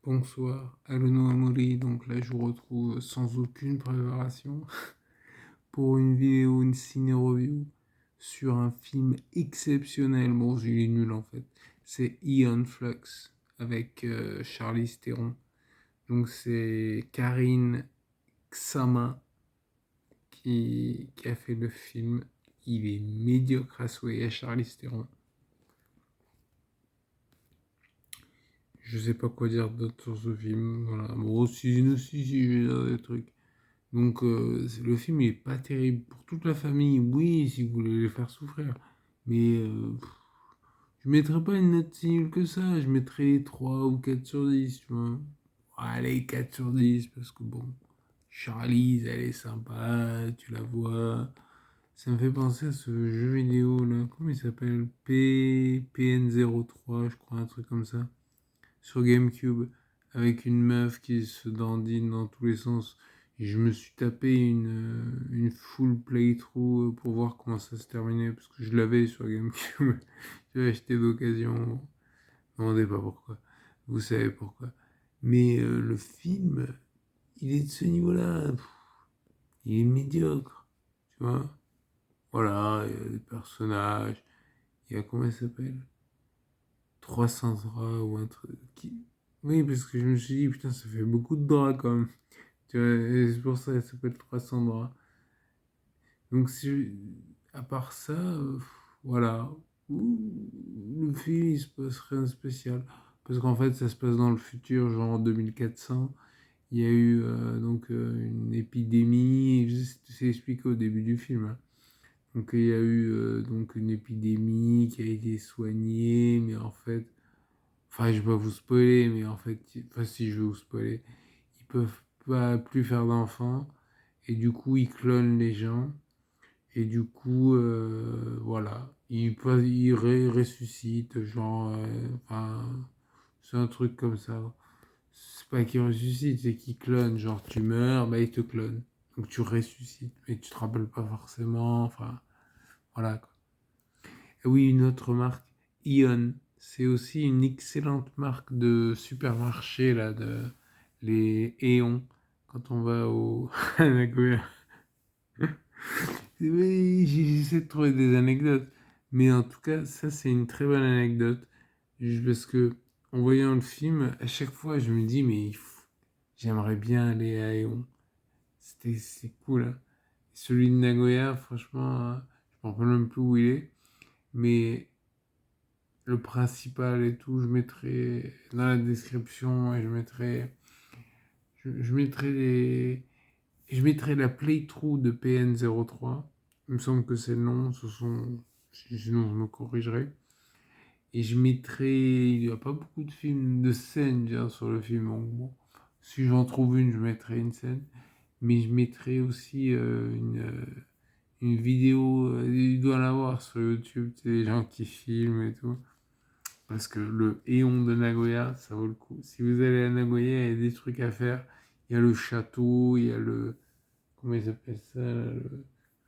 Bonsoir, Alono Amori. Donc là, je vous retrouve sans aucune préparation pour une vidéo, une ciné review sur un film exceptionnel. Bon, il est nul en fait. C'est Ion Flux avec Charlize Theron. Donc c'est Karine Ksama qui a fait le film. Il est médiocre à souhait. Il y a Charlize Theron. Je sais pas quoi dire d'autre sur ce film. Voilà. Bon, si, je vais dire des trucs. Donc, le film il est pas terrible pour toute la famille. Oui, si vous voulez les faire souffrir. Mais je mettrais pas une note si nulle que ça. Je mettrais 3 ou 4 sur 10, tu vois. Allez, 4 sur 10, parce que bon, Charlize, elle est sympa, tu la vois. Ça me fait penser à ce jeu vidéo là. Comment il s'appelle? PN03, je crois, un truc comme ça. Sur GameCube avec une meuf qui se dandine dans tous les sens. Et je me suis tapé une full playthrough pour voir comment ça se terminait parce que je l'avais sur GameCube. Je l'ai acheté d'occasion. Ne me demandez pas pourquoi. Vous savez pourquoi. Mais le film, il est de ce niveau-là. Il est médiocre. Tu vois? Voilà, il y a des personnages. Il y a comment il s'appelle? 300 draps ou un truc. Oui, parce que je me suis dit, putain, ça fait beaucoup de draps quand même. Tu vois, et c'est pour ça qu'elle s'appelle 300 draps. Donc, à part ça, voilà. Le film, il se passe rien de spécial. Parce qu'en fait, ça se passe dans le futur, genre en 2400. Il y a eu une épidémie. C'est expliqué au début du film, hein. Donc, il y a eu donc une épidémie qui a été soignée, mais en fait, enfin, je vais pas vous spoiler, mais en fait, enfin, si je vais vous spoiler, ils peuvent pas plus faire d'enfants, et du coup, ils clonent les gens, et du coup, voilà, ils ressuscitent, genre, enfin, c'est un truc comme ça. C'est pas qu'ils ressuscitent, c'est qu'ils clonent, genre, tu meurs, bah, ils te clonent. Donc, tu ressuscites, mais tu te rappelles pas forcément, enfin, voilà, quoi. Et oui, une autre marque, Ion. C'est aussi une excellente marque de supermarché, là, les Aeon, quand on va au à Nagoya. Oui, j'essaie de trouver des anecdotes. Mais en tout cas, ça, c'est une très bonne anecdote. Parce que, en voyant le film, à chaque fois, je me dis, mais j'aimerais bien aller à Aeon. C'est cool, hein. Celui de Nagoya, franchement, je me rappelle même plus où il est. Mais le principal et tout, je mettrai dans la description et je mettrai je mettrai la playthrough de PN03. Il me semble que c'est le nom, sinon je me corrigerai. Et je mettrai, il n'y a pas beaucoup de films, de scènes bien, sur le film. Donc bon, si j'en trouve une, je mettrai une scène. Mais je mettrai aussi une vidéo, il doit l'avoir sur YouTube, tu sais, des gens qui filment et tout. Parce que le Éon de Nagoya, ça vaut le coup. Si vous allez à Nagoya, il y a des trucs à faire. Il y a le château, il y a le... Comment ils appellent ça?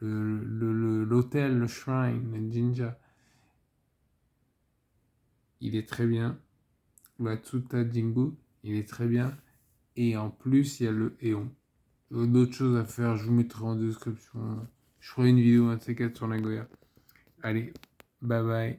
L'hôtel, le shrine, le jinja. Il est très bien. Watsuta Jingu, il est très bien. Et en plus, il y a le Éon. D'autres choses à faire, je vous mettrai en description. Je ferai une vidéo un de ces quatre sur Nagoya. Allez, bye bye.